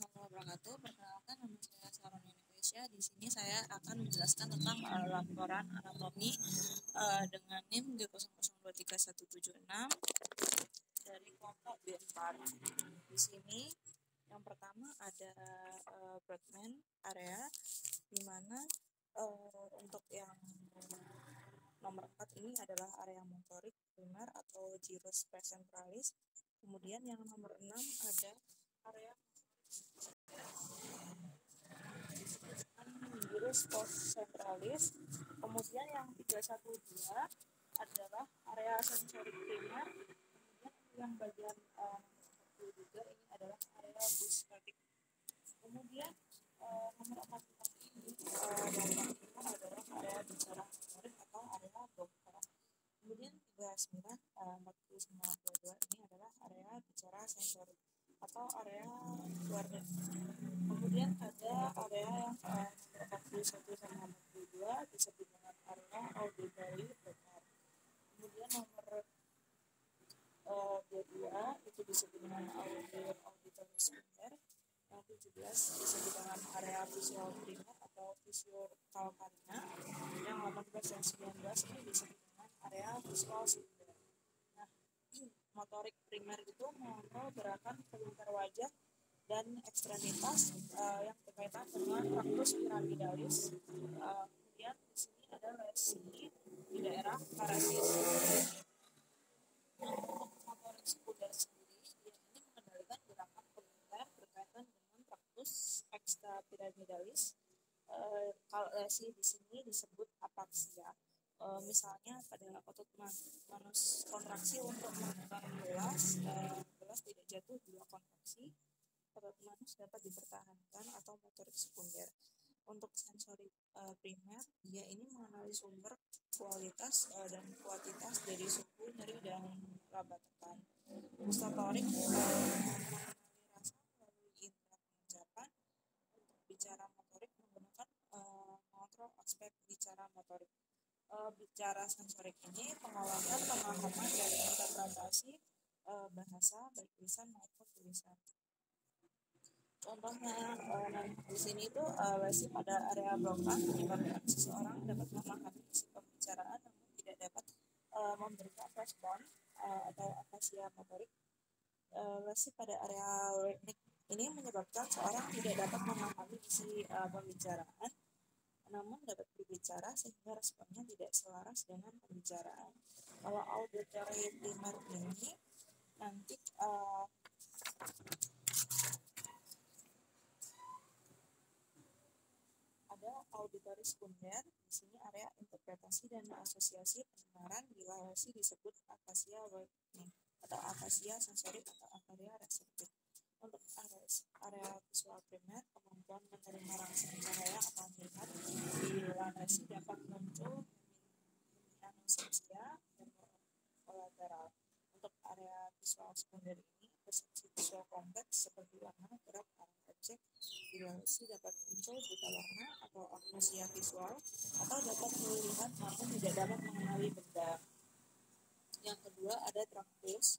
warahmatullahi wabarakatuh. Perkenalkan, nama saya Saron Indonesia. Di sini saya akan menjelaskan tentang laporan anatomi dengan NIM G002317 dari kelompok B4. Di sini yang pertama ada Brodmann area, di mana untuk yang nomor 4 ini adalah area motorik primer atau gyrus precentralis. Kemudian yang nomor 6 ada area gyrus postcentralis. Kemudian yang 312 adalah area sensorik primer. Kemudian yang bagian juga ini adalah area buscatic. Kemudian nomor 14 ini adalah area bicara motorik atau area dokter. Kemudian 39 ini adalah area bicara sensorik atau area guardian. Kemudian ada area yang 41 sama 42 disebut dengan area auditory primer. Kemudian nomor 22 itu disebut dengan auditory sekunder. Yang 17 disebut dengan area visual primer atau visual calcarina. Yang 18 dan 19 ini disebut dengan area visual sekunder. Nah, motorik primer itu mengontrol gerakan pelingkar wajah dan ekstremitas yang berkaitan dengan tractus piramidalis. Kemudian di sini ada lesi di daerah parasinus. Motorik sekunder sendiri ini mengendalikan gerakan pelingkar berkaitan dengan tractus extrapiramidalis. Kalau lesi di sini disebut apaksia. Misalnya pada otot manus kontraksi untuk menekan gelas tidak jatuh bila kontraksi, otot manus dapat dipertahankan atau motorik sekunder. Untuk sensori primer, dia ini mengenali sumber, kualitas dan kuantitas dari suhu, nyeri, dan laba tekan. Gustatorik mengenali rasa melalui indera pengencapan. Untuk bicara motorik menggunakan mengontrol aspek bicara motorik. Bicara sensorik ini pengawasan, pemahaman, dan interpretasi bahasa baik lisan maupun tulisan. Contohnya di sini itu lesi pada area bronka menyebabkan seseorang dapat memahami isi pembicaraan namun tidak dapat memberikan respon atau afasia motorik. Lesi pada area Wernicke ini menyebabkan seorang tidak dapat memahami isi pembicaraan namun dapat berbicara sehingga responnya tidak selaras dengan pembicaraan. Kalau auditory primer ini nanti ada auditory sekunder. Di sini area interpretasi dan asosiasi pendengaran bila lesi disebut afasia Wernicke atau afasia sensorik atau afasia reseptif. Untuk area visual primer, kemampuan menerima rangsangan cahaya atau melihat bila lesi dapat muncul luminosensia dan kolateral. Untuk area visual sekunder ini, persepsi visual kompleks seperti warna, gerak, arah objek, bila lesi dapat muncul buta warna atau agnosia visual, atau dapat melihat namun tidak dapat mengenali benda. Yang kedua ada tractus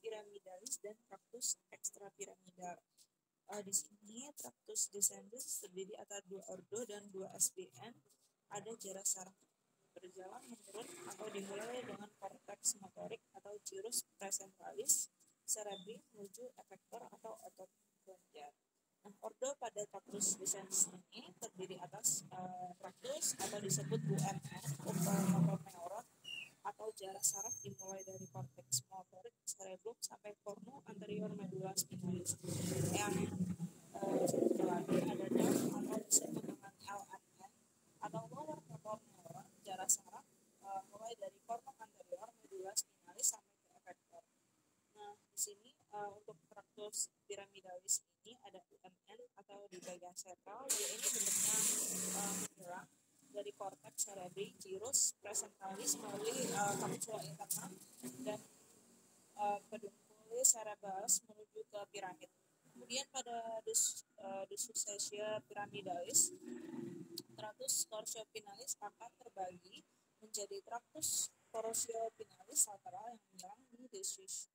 piramidalis dan tractus extrapiramidal. Di sini tractus descendens terdiri atas 2 ordo dan 2 SBN. Ada jarak saraf berjalan menurun atau dimulai dengan korteks motorik atau gyrus precentralis cerebri menuju efektor atau otot kelenjar. Nah, ordo pada tractus descendens ini terdiri atas tractus atau disebut UMN, upper motor neuron, atau jarak saraf dimulai dari korteks motorik cerebrum sampai cornu anterior medulla spinalis. Yang satu lagi ada DAM atau disebut dengan LMN atau lower motor neuron, jarak saraf mulai dari cornu anterior medulla spinalis sampai ke efektor. Nah, di sini untuk tractus piramidalis ini ada UMN atau di bagian sentral. Dia ini bentuknya menyerang dari korteks cerebri, gyrus precentralis melalui kapsula interna dan peduncle cerebralis menuju ke piramid. Kemudian pada dissociatio piramidalis, tractus torsionspinalis akan terbagi menjadi tractus corosio spinalis lateral yang menyerang di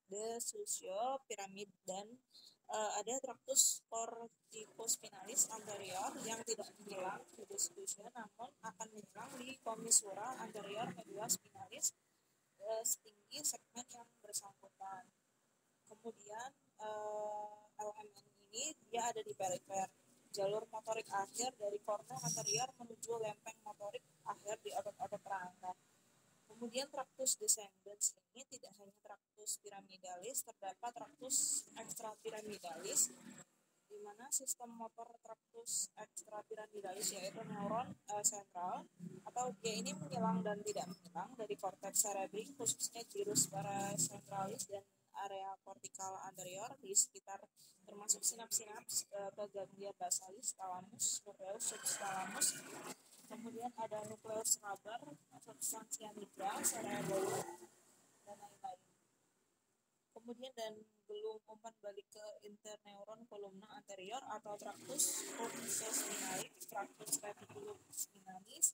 desusio piramid, dan ada tractus corticospinalis anterior yang tidak menyerang di desusio namun akan menyerang di commissura anterior medula spinalis setinggi segmen yang bersangkutan. Kemudian LMN ini dia ada di perifer jalur motorik akhir dari kornu anterior menuju lempeng motorik akhir di otot-otot rangka. Kemudian tractus descendens ini tidak hanya tractus piramidalis, terdapat tractus extrapyramidalis, di mana sistem motor tractus extrapyramidalis yaitu neuron sentral atau dia ini menyilang dan tidak menyilang dari korteks cerebri, khususnya gyrus paracentralis dan area kortikal anterior di sekitar, termasuk sinaps-sinaps ke ganglia basalis, thalamus, nucleus subthalamus. Kemudian ada nukleus rubber, substansia nigra, cerebellum, dan lain-lain. Kemudian dan belum umpan balik ke interneuron kolumna anterior atau tractus pulsospinalis, tractus reticulospinalis,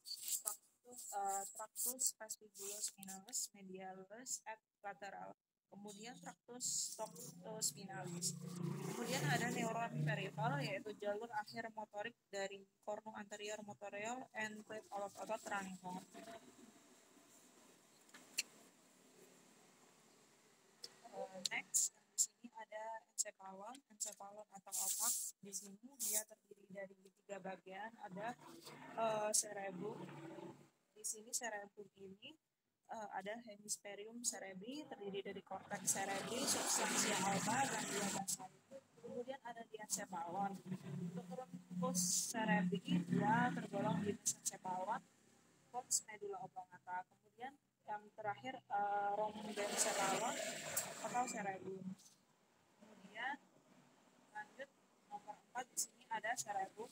tractus vestibulospinalis medialis et lateral. Kemudian tractus stoptospinalis. Kemudian ada neuron peripheral yaitu jalur akhir motorik dari kornu anterior motorial and otot rangka. Next, di sini ada encephalon atau otak. Di sini dia terdiri dari 3 bagian. Ada cerebrum. Di sini cerebrum ini ada hemispherium cerebri terdiri dari korteks cerebri, substansia alba, ganglia basalis. Kemudian ada diencephalon. Untuk truncus cerebri dia tergolong di mesencephalon, pons medula oblongata. Kemudian yang terakhir rhombencephalon atau cerebrum. Kemudian lanjut nomor 4, di sini ada cerebrum.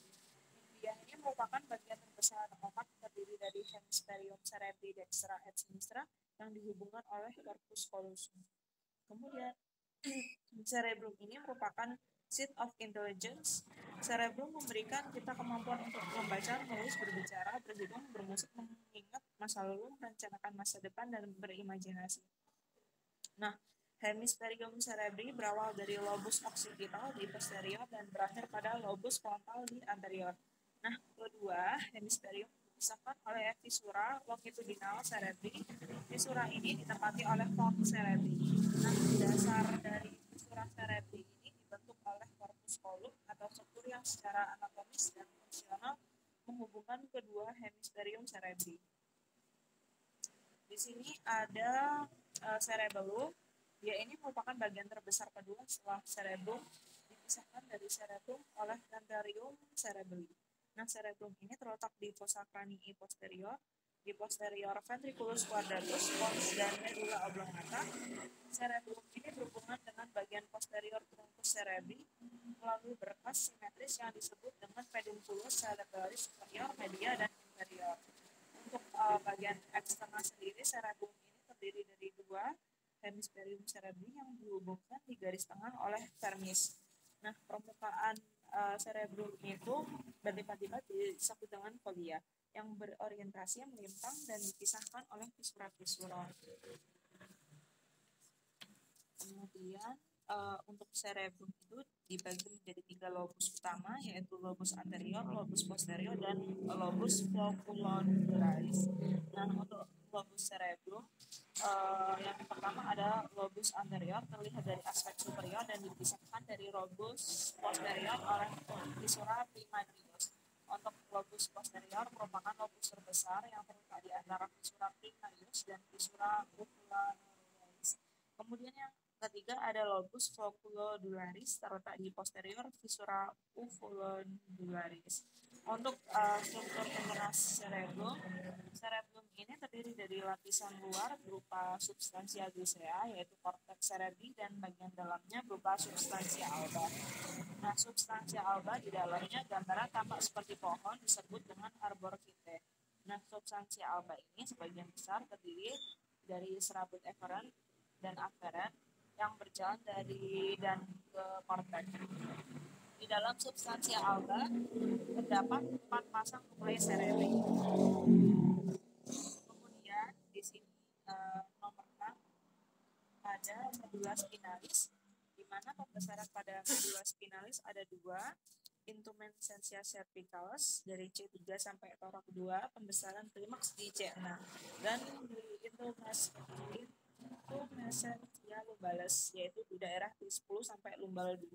Dia ini merupakan bagian terbesar otak, terdiri dari hemispherium cerebri dextra et sinistra yang dihubungkan oleh corpus callosum. Kemudian cerebrum ini merupakan seat of intelligence. Cerebrum memberikan kita kemampuan untuk membaca, menulis, berbicara, berhitung, bermusik, mengingat masa lalu, merencanakan masa depan, dan berimajinasi. Nah, hemispherium cerebri berawal dari lobus occipital di posterior dan berakhir pada lobus frontal di anterior. Nah, kedua hemispherium dipisahkan oleh visura longitudinal cerebri. Visura ini ditempati oleh font cerebri. Nah, dasar dari visura cerebri ini dibentuk oleh corpus callum atau struktur yang secara anatomis dan fungsional menghubungkan kedua hemispherium cerebri. Di sini ada cerebellum. Dia ini merupakan bagian terbesar kedua setelah cerebrum, dipisahkan dari cerebrum oleh tentorium cerebelli. Nah, cerebrum ini terletak di fossa cranii posterior, di posterior ventriculus quadratus, pons, dan medula oblongata. Cerebrum ini berhubungan dengan bagian posterior truncus cerebri melalui berkas simetris yang disebut dengan pedunculus cerebralis superior, media, dan inferior. Untuk bagian eksternal sendiri, cerebrum ini terdiri dari 2 hemispherium cerebri yang dihubungkan di garis tengah oleh vermis. Nah, permukaan cerebrum itu berlipat-lipat disebut dengan folia yang berorientasi melintang dan dipisahkan oleh fisura-fisura. Kemudian untuk cerebrum itu dibagi menjadi 3 lobus utama, yaitu lobus anterior, lobus posterior, dan lobus floculoduralis. Nah, untuk lobus cerebrum yang pertama ada lobus anterior, terlihat dari aspek superior dan dipisahkan dari lobus posterior oleh visura primatrius. Untuk lobus posterior merupakan lobus terbesar yang terletak di antara visura primatrius dan visura oculoduralis. Kemudian yang ketiga ada lobus floculodularis, terletak di posterior visura uvolodularis. Untuk struktur internal cerebrum ini terdiri dari lapisan luar berupa substansia grisea, yaitu korteks cerebri, dan bagian dalamnya berupa substansia alba. Nah, substansia alba di dalamnya gambaran tampak seperti pohon disebut dengan arborvitae. Nah, substansia alba ini sebagian besar terdiri dari serabut efferent dan afferent yang berjalan dari dan ke korteks. Di dalam substansia alba terdapat 4 pasang nuklei cerebri. Kemudian di sini ada medula spinalis, di mana pembesaran pada medula spinalis ada dua, intumescentia cervicalis dari C3 sampai torak 2, pembesaran klimaks di C6, dan di intumescentia lumbalis yaitu di daerah T10 sampai lumbal 2,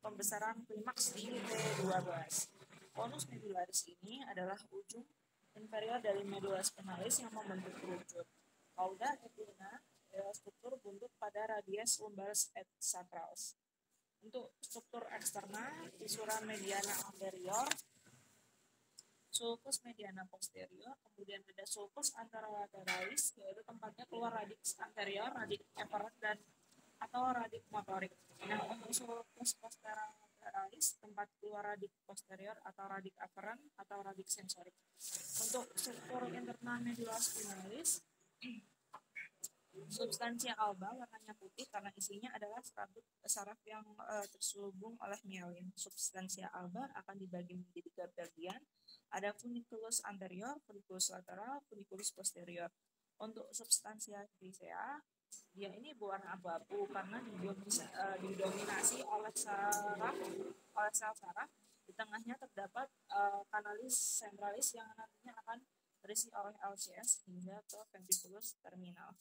pembesaran klimaks di T12. Konus medularis ini adalah ujung inferior dari medula spinalis yang membentuk kerucut. Cauda equina adalah struktur buntut pada radius lumbalis et sacralis. Untuk struktur eksternal, fisura mediana anterior, sulcus mediana posterior, kemudian ada sulcus anterolateralis, yaitu tempatnya keluar radix anterior, radix efferent, dan atau radix motorik. Nah, untuk sulcus posterolateris, tempat keluar radix posterior atau radix efferent atau radix sensorik. Untuk struktur internal medula spinalis, substansia alba warnanya putih karena isinya adalah saraf yang terselubung oleh myelin. Substansia alba akan dibagi menjadi 3 bagian. Ada funiculus anterior, funiculus lateral, funiculus posterior. Untuk substansia grisea, dia ini berwarna abu-abu karena didominasi oleh sel saraf. Di tengahnya terdapat kanalis centralis yang nantinya akan terisi oleh LCS hingga ke ventriculus terminal.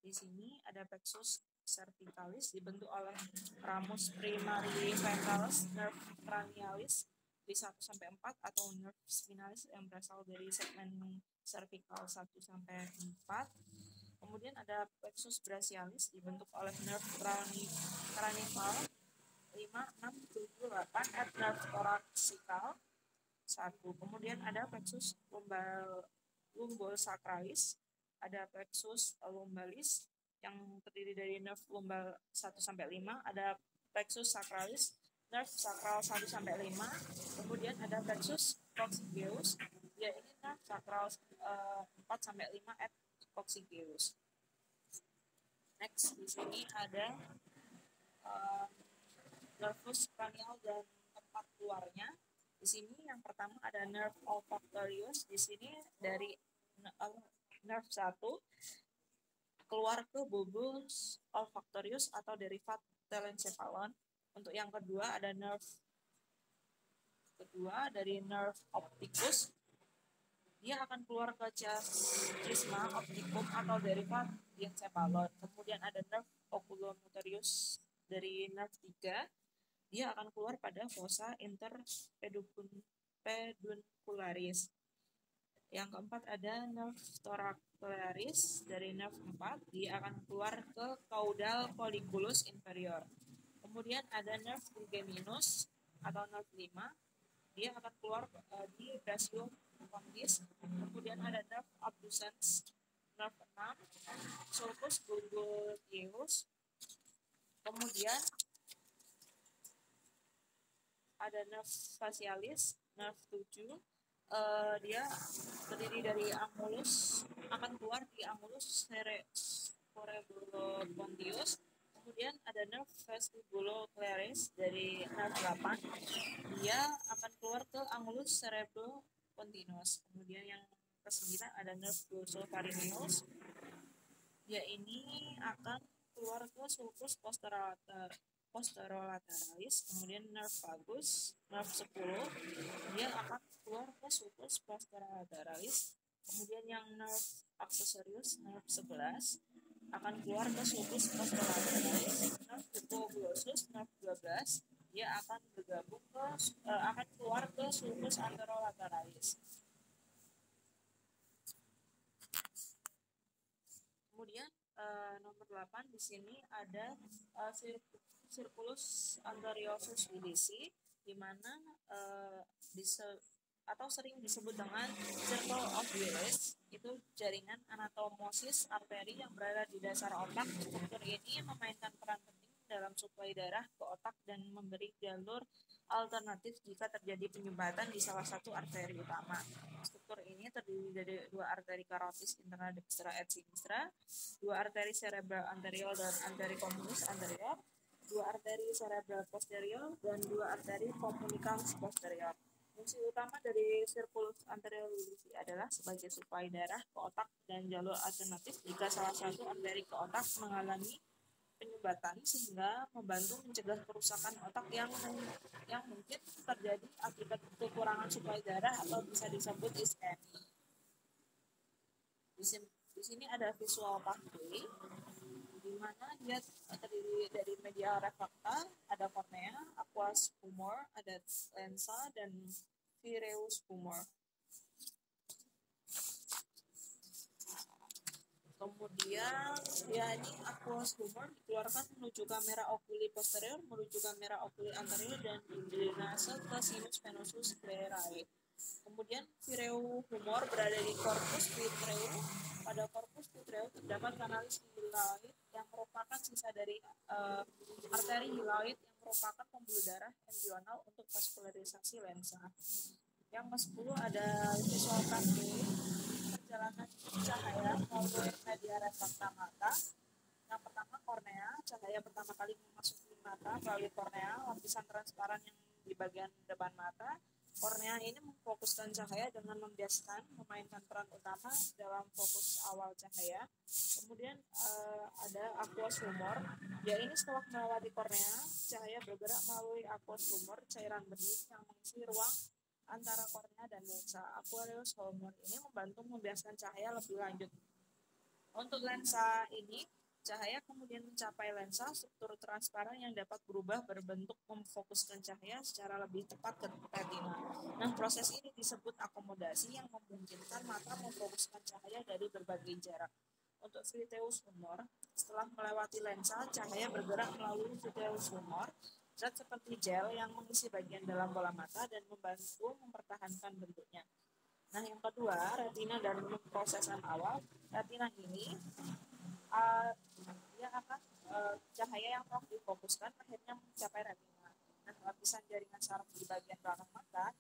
Di sini ada plexus cervicalis dibentuk oleh ramus primariventralis, nerve cranialis di 1 sampai 4 atau nerve spinalis yang berasal dari segmen cervical 1 sampai 4. Kemudian ada plexus brachialis dibentuk oleh nerve cranial 5, 6, 7, 8 at nerve thoracical 1. Kemudian ada plexus lumbosacralis, ada plexus lumbalis yang terdiri dari nerve lumbal 1 sampai 5, ada plexus sacralis, nerve sacral 1 sampai 5, kemudian ada plexus coccygeus, yaitu nerve sacral 4 sampai 5 at coccygeus. Next, di sini ada nervus cranial dan tempat keluarnya. Di sini yang pertama ada nerve olfactorius, di sini dari nerve 1 keluar ke bulbus olfactorius atau derivat telencephalon. Untuk yang kedua ada nerve kedua dari nerve opticus, dia akan keluar ke cisma opticum atau derivat diencephalon. Kemudian ada nerve oculomotorius dari nerve 3, dia akan keluar pada fossa interpeduncularis. Yang keempat ada nerve thoracocerebris dari nerve 4, dia akan keluar ke caudal colliculus inferior. Kemudian ada nerve trigeminus atau nerve 5, dia akan keluar di brachio fundis. Kemudian ada nerve abducens, nerve 6, sulcus gluteus. Kemudian ada nerve facialis, nerve 7, dia terdiri dari angulus, akan keluar di angulus cerebropontius. Kemudian ada nerve vestibulocularis dari nerve 8, dia akan keluar ke angulus cerebropontinus. Kemudian yang ke-9 ada nerve glossopharyngeus, dia ini akan keluar ke sulcus posterolateris. Kemudian nerve vagus, nerve 10, dia akan keluar ke sulcus posterolateris. Kemudian yang nerve accessorius, nerve 11, akan keluar ke sulcus posterolateris. Nerve hypoglossus, nerve 12, dia akan akan keluar ke sulcus anterolateris. Kemudian nomor 8 di sini ada circulus anteriosus udisi, di mana atau sering disebut dengan circle of Willis, itu jaringan anatomosis arteri yang berada di dasar otak. Struktur ini memainkan peran penting dalam suplai darah ke otak dan memberi jalur alternatif jika terjadi penyumbatan di salah satu arteri utama. Struktur ini terdiri dari 2 arteri karotis interna dextra et sinistra, 2 arteri cerebral anterior dan arteri communis anterior, 2 arteri cerebral posterior, dan 2 arteri communicans posterior. Fungsi utama dari sirkulus anterior adalah sebagai suplai darah ke otak dan jalur alternatif jika salah satu arteri ke otak mengalami penyumbatan sehingga membantu mencegah kerusakan otak yang mungkin terjadi akibat kekurangan suplai darah atau bisa disebut iskemi. Di sini ada visual pathway di mana dia terdiri dari media refrakta, ada kornea, aqueous humor, ada lensa, dan vitreous humor. Kemudian ya ini aqueous humor dikeluarkan menuju kamera oculi posterior, menuju kamera oculi anterior, dan drenase ke sinus venosus sclerae. Kemudian vitreous humor berada di corpus vitreum. Pada corpus vitreum terdapat kanalis hiloid yang merupakan sisa dari arteri hiloid yang merupakan pembuluh darah embryonal untuk vaskularisasi lensa. Yang ke-10 ada visual pathway, perjalanan cahaya melalui media refrakta mata. Yang pertama kornea, cahaya pertama kali memasuki mata melalui kornea, lapisan transparan yang di bagian depan mata. Kornea ini memfokuskan cahaya dengan membiaskan memainkan peran utama dalam fokus awal cahaya. Kemudian ada aqueous humor. Ya ini setelah melewati kornea, cahaya bergerak melalui aqueous humor, cairan bening yang mengisi ruang antara kornea dan lensa. Aqueous humor ini membantu membiaskan cahaya lebih lanjut. Untuk lensa ini, cahaya kemudian mencapai lensa struktur transparan yang dapat berubah berbentuk memfokuskan cahaya secara lebih tepat ke retina. Nah, proses ini disebut akomodasi yang memungkinkan mata memfokuskan cahaya dari berbagai jarak. Untuk vitreous humor, setelah melewati lensa, cahaya bergerak melalui vitreous humor, zat seperti gel yang mengisi bagian dalam bola mata dan membantu mempertahankan bentuknya. Nah, yang kedua, retina dan prosesan awal. Retina ini dia akan cahaya yang telah difokuskan akhirnya mencapai retina. Nah, lapisan jaringan saraf di bagian belakang mata,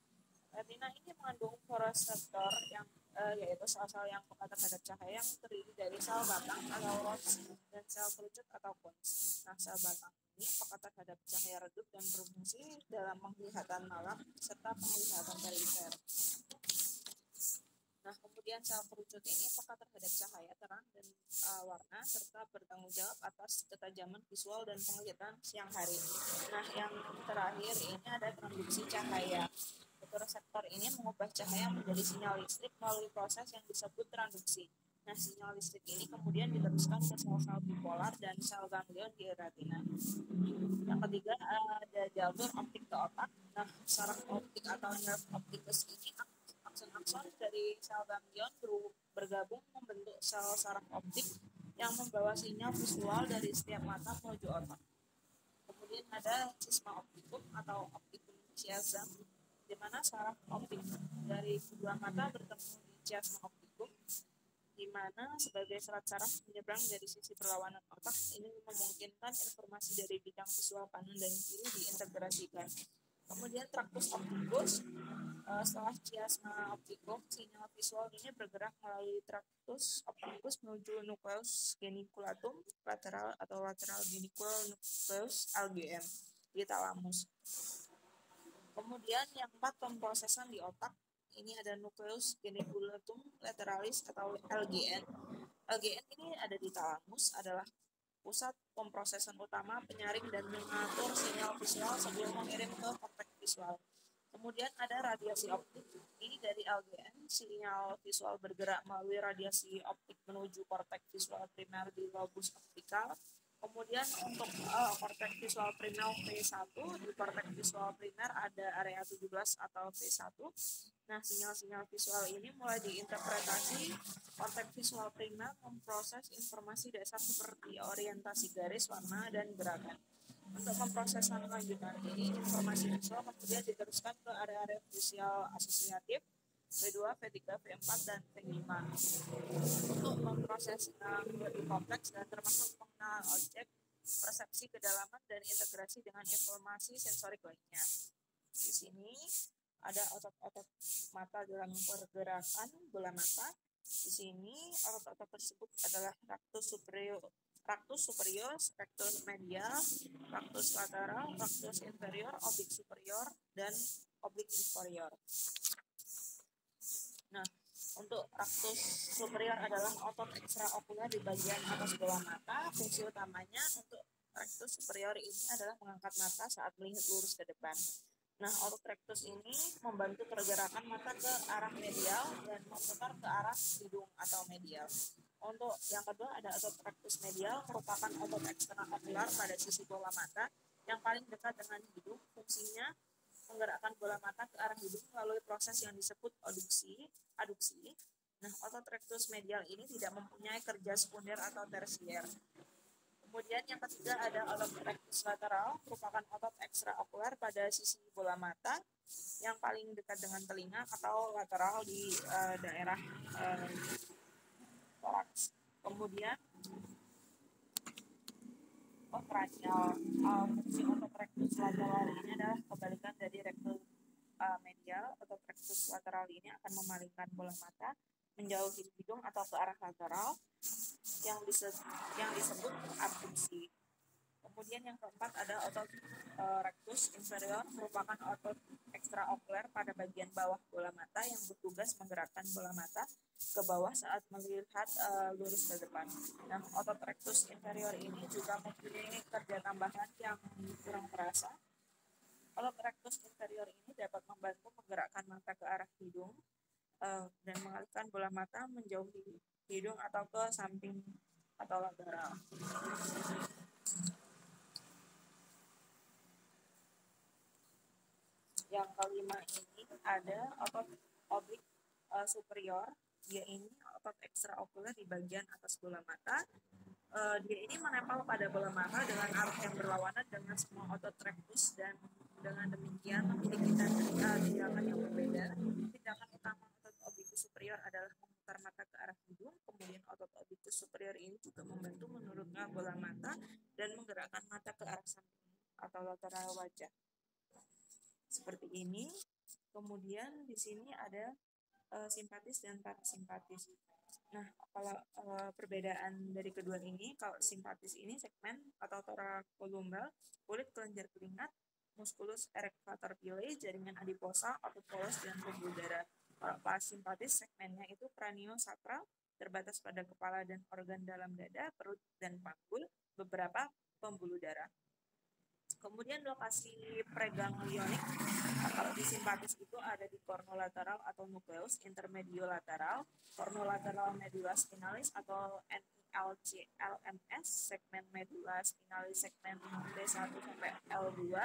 retina ini mengandung fotoreseptor yang yaitu sel-sel yang peka terhadap cahaya yang terdiri dari sel batang atau rods dan sel kerucut atau cones. Nah, sel batang ini peka terhadap cahaya redup dan berfungsi dalam penglihatan malam serta penglihatan perifer. Nah, kemudian sel kerucut ini peka terhadap cahaya terang dan warna serta bertanggung jawab atas ketajaman visual dan penglihatan siang hari. Nah, yang terakhir ini ada transduksi cahaya. Fotoreseptor ini mengubah cahaya menjadi sinyal listrik melalui proses yang disebut transduksi. Nah, sinyal listrik ini kemudian diteruskan ke sel-sel bipolar dan sel ganglion di retina. Yang ketiga ada jalur optik ke otak. Nah, saraf optik atau nerve opticus ini akson-akson dari sel ganglion bergabung membentuk sel saraf optik yang membawa sinyal visual dari setiap mata menuju otak. Kemudian ada cisma optikum atau optikum chiasm, di mana saraf optik dari kedua mata bertemu di chiasma optikum, di mana sebagai serat saraf menyeberang dari sisi berlawanan otak. Ini memungkinkan informasi dari bidang visual kanan dan kiri diintegrasikan. Kemudian tractus opticus, setelah chiasma optikum, sinyal visual ini bergerak melalui tractus opticus menuju nucleus geniculatum lateral atau lateral geniculum nucleus LGM di talamus. Kemudian yang 4 pemrosesan di otak, ini ada nucleus geniculatum lateralis atau LGN. LGN ini ada di talamus, adalah pusat pemrosesan utama penyaring dan mengatur sinyal visual sebelum mengirim ke korteks visual. Kemudian ada radiasi optik. Ini dari LGN, sinyal visual bergerak melalui radiasi optik menuju korteks visual primer di lobus optikal. Kemudian untuk korteks visual primer V1, di korteks visual primer ada area 17 atau V1. Nah, sinyal-sinyal visual ini mulai diinterpretasi. Korteks visual primer memproses informasi dasar seperti orientasi garis, warna, dan gerakan. Untuk pemrosesan lanjutan ini, informasi visual kemudian diteruskan ke area-area visual asosiatif V2, V3, V4, dan V5. Untuk memproses lebih kompleks dan termasuk pengenalan objek, persepsi kedalaman, dan integrasi dengan informasi sensorik lainnya. Di sini ada otot-otot mata dalam pergerakan bola mata. Di sini otot-otot tersebut adalah rectus superior, rectus medial, rectus lateral, rectus inferior, oblique superior, dan oblique inferior. Nah, untuk rectus superior adalah otot ekstraokuler di bagian atas bola mata. Fungsi utamanya untuk rectus superior ini adalah mengangkat mata saat melihat lurus ke depan. Nah, otot rectus ini membantu pergerakan mata ke arah medial dan memutar ke arah hidung atau medial. Untuk yang kedua ada otot rectus medial, merupakan otot ekstraokular pada sisi bola mata yang paling dekat dengan hidung. Fungsinya menggerakkan bola mata ke arah hidung melalui proses yang disebut aduksi. Nah, otot rectus medial ini tidak mempunyai kerja sekunder atau tersier. Kemudian yang ketiga ada otot rectus lateral, merupakan otot ekstraokular pada sisi bola mata yang paling dekat dengan telinga atau lateral di daerah toraks. Kemudian kranial. Fungsi otot rectus lateral ini adalah kebalikan dari rectus medial. Otot rectus lateral ini akan memalingkan bola mata menjauhi hidung atau ke arah lateral yang disebut abduksi. Kemudian yang keempat ada otot rectus inferior, merupakan otot ekstraokuler pada bagian bawah bola mata yang bertugas menggerakkan bola mata ke bawah saat melihat lurus ke depan. Nah, otot rectus inferior ini juga mempunyai kerja tambahan yang kurang terasa. Otot rectus inferior ini dapat membantu menggerakkan mata ke arah hidung dan mengalihkan bola mata menjauhi hidung atau ke samping atau lateral. Yang kelima ini ada otot oblique superior. Dia ini otot ekstraokuler di bagian atas bola mata. Dia ini menempel pada bola mata dengan arah yang berlawanan dengan semua otot rectus dan dengan demikian memiliki tindakan yang berbeda. Tindakan utama otot oblique superior adalah memutar mata ke arah hidung. Kemudian otot oblique superior ini juga membantu menurunkan bola mata dan menggerakkan mata ke arah samping atau lateral wajah. Seperti ini. Kemudian di sini ada simpatis dan parasimpatis. Nah, kalau perbedaan dari kedua ini, kalau simpatis ini segmen atau thoracolumbar, kulit kelenjar keringat, musculus erector pili, jaringan adiposa, otot polos, dan pembuluh darah. Kalau parasimpatis segmennya itu craniosacral, terbatas pada kepala dan organ dalam dada, perut, dan panggul, beberapa pembuluh darah. Kemudian lokasi preganglionik kalau di simpatis itu ada di kornolateral atau nukleus intermediolateral, kornolateral medulla spinalis atau NILCLMS, segmen medulla spinalis segmen D1 sampai L2,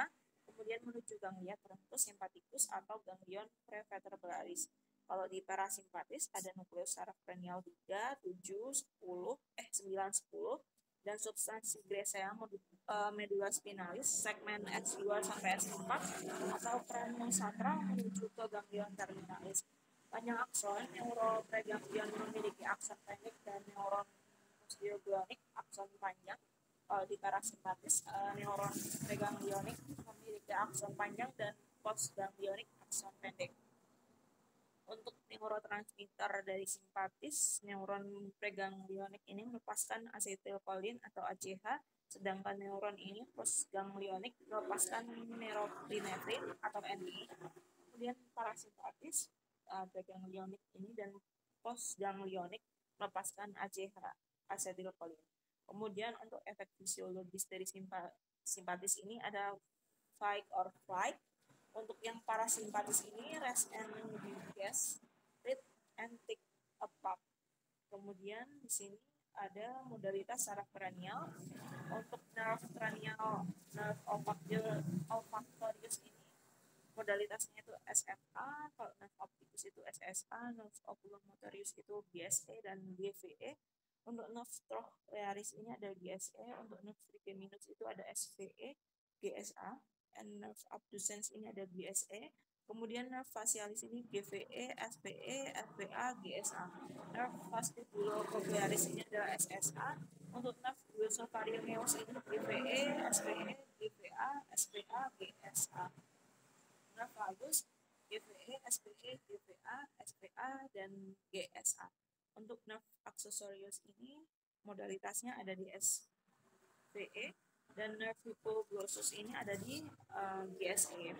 kemudian menuju ganglia trunkus simpaticus atau ganglion prevertebralis. Kalau di parasimpatis ada nukleus saraf kranial 3, 7, 10, 9, 10 dan substansi gresea medulla spinalis segmen S2 sampai S4 atau craniosacral menuju ke ganglion terminalis. Panjang akson neuropreganglion memiliki akson pendek dan neuron musculoglionik akson panjang. Di parasimpatis neuron preganglionik memiliki akson panjang dan postganglionik akson pendek. Untuk neurotransmitter dari simpatis, neuron preganglionik ini melepaskan asetilkolin atau ACH, sedangkan neuron ini postganglionik melepaskan norepinefrin atau NI. Kemudian parasimpatis, preganglionik ini dan postganglionik melepaskan ACH, asetilkolin. Kemudian untuk efek fisiologis dari simpatis ini ada fight or flight. Untuk yang parasimpatis ini rest and digest, read and take a pup. Kemudian di sini ada modalitas saraf kranial. Untuk nerve kranial, nerve olfactorius ini modalitasnya itu SFA, kalau nerve opticus itu SSA, nerve oculomotorius itu GSE dan GVE. Untuk nerve trochlearis ini ada GSE, untuk nerve trigeminus itu ada SVE, GSA. And nerve abducens ini ada GSE, kemudian nerve facialis ini GVE, SPE, FVA, GSA. Nerve vestibulocochlearis ini adalah SSA. Untuk nerve glossopharyngeus ini GVE, SPE, GVA, SPA, GSA. Nerve vagus GVE, SPE, GVA, SPA, dan GSA. Untuk nerve accessorius ini modalitasnya ada di SVE, dan nerve hypoglossus ini ada di GSE.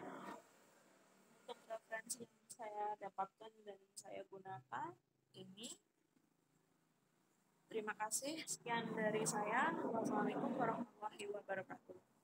Untuk referensi yang saya dapatkan dan saya gunakan ini. Terima kasih. Sekian dari saya. Wassalamualaikum warahmatullahi wabarakatuh.